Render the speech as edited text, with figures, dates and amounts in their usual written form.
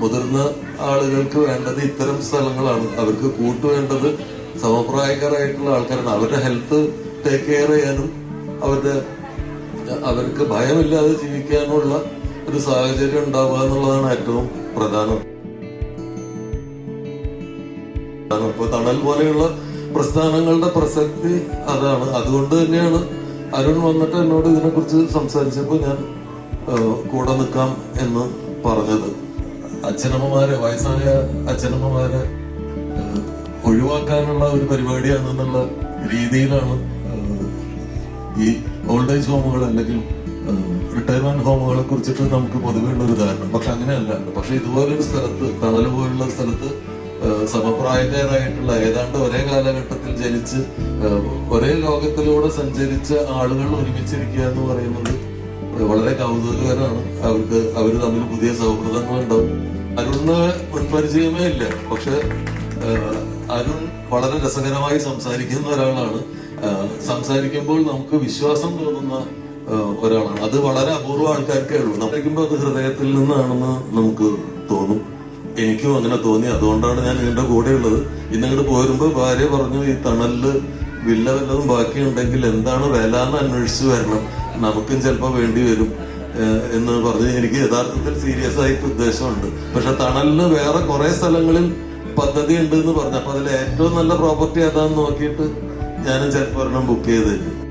മുതിർന്ന ആളുകൾക്ക് വേണ്ടത് ഇത്തരം സ്ഥലങ്ങളാണ്. അവർക്ക് കൂട്ടുവേണ്ടത് സമപ്രായക്കാരായിട്ടുള്ള ആൾക്കാരാണ്. അവരുടെ ഹെൽത്ത് ടേക്ക് കെയർ ചെയ്യാനും അവർക്ക് ഭയമില്ലാതെ ജീവിക്കാനുള്ള ഒരു സാഹചര്യം ഉണ്ടാവുക എന്നുള്ളതാണ് ഏറ്റവും പ്രധാനം. ഇപ്പൊ തണൽ പോലെയുള്ള പ്രസ്ഥാനങ്ങളുടെ പ്രസക്തി അതാണ്. അതുകൊണ്ട് തന്നെയാണ് അരുൺ വന്നിട്ട് എന്നോട് ഇതിനെക്കുറിച്ച് സംസാരിച്ചപ്പോൾ ഞാൻ കൂടെ നിൽക്കാം എന്ന് പറഞ്ഞത്. അച്ഛനമ്മമാരെ, വയസ്സായ അച്ഛനമ്മമാരെ ഒഴിവാക്കാനുള്ള ഒരു പരിപാടിയാണെന്നുള്ള രീതിയിലാണ് ഈ ഓൾഡ് ഏജ് ഹോമുകൾ അല്ലെങ്കിൽ റിട്ടയർമെന്റ് ഹോമുകളെ കുറിച്ചിട്ട് നമുക്ക് പൊതുവെയുള്ള ഒരു ധാരണ. പക്ഷെ അങ്ങനെയല്ല. പക്ഷെ ഇതുപോലൊരു സ്ഥലത്ത്, തണൽ പോലുള്ള സ്ഥലത്ത് സമപ്രായക്കാരായിട്ടുള്ള ഏതാണ്ട് ഒരേ കാലഘട്ടത്തിൽ ജനിച്ച് ഒരേ ലോകത്തിലൂടെ സഞ്ചരിച്ച ആളുകൾ ഒരുമിച്ചിരിക്കുക എന്ന് പറയുന്നത് വളരെ കൗതുകകരമാണ്. അവർ തമ്മിൽ പുതിയ സൗഹൃദങ്ങളുണ്ടാവും. അരുണിന് മുൻപരിചയമേ ഇല്ല. പക്ഷെ അരുൺ വളരെ രസകരമായി സംസാരിക്കുന്ന ഒരാളാണ്. സംസാരിക്കുമ്പോൾ നമുക്ക് വിശ്വാസം തോന്നുന്ന ഒരാളാണ്. അത് വളരെ അപൂർവ ആൾക്കാർക്കേ ഉള്ളൂ. സംസാരിക്കുമ്പോൾ അത് ഹൃദയത്തിൽ നിന്നാണെന്ന് നമുക്ക് തോന്നും. എനിക്കും അങ്ങനെ തോന്നി. അതുകൊണ്ടാണ് ഞാൻ ഇതിന്റെ കൂടെ ഉള്ളത്. ഇന്നിങ്ങോട്ട് പോരുമ്പോ ഭാര്യ പറഞ്ഞു, ഈ തണലില് വില്ല വല്ലതും ബാക്കിയുണ്ടെങ്കിൽ എന്താണ് വില എന്ന് അന്വേഷിച്ചു വരണം, നമുക്കും ചിലപ്പോ വേണ്ടി വരും എന്ന് പറഞ്ഞ് എനിക്ക് യഥാർത്ഥത്തിൽ സീരിയസ് ആയിട്ട് ഉദ്ദേശമുണ്ട്. പക്ഷെ തണലിന് വേറെ കുറെ സ്ഥലങ്ങളിൽ പദ്ധതി ഉണ്ട് എന്ന് പറഞ്ഞു. അപ്പൊ അതിൽ ഏറ്റവും നല്ല പ്രോപ്പർട്ടി ഏതാന്ന് നോക്കിയിട്ട് ഞാനും ചിലപ്പോൾ ഒരെണ്ണം ബുക്ക് ചെയ്തിരുന്നു.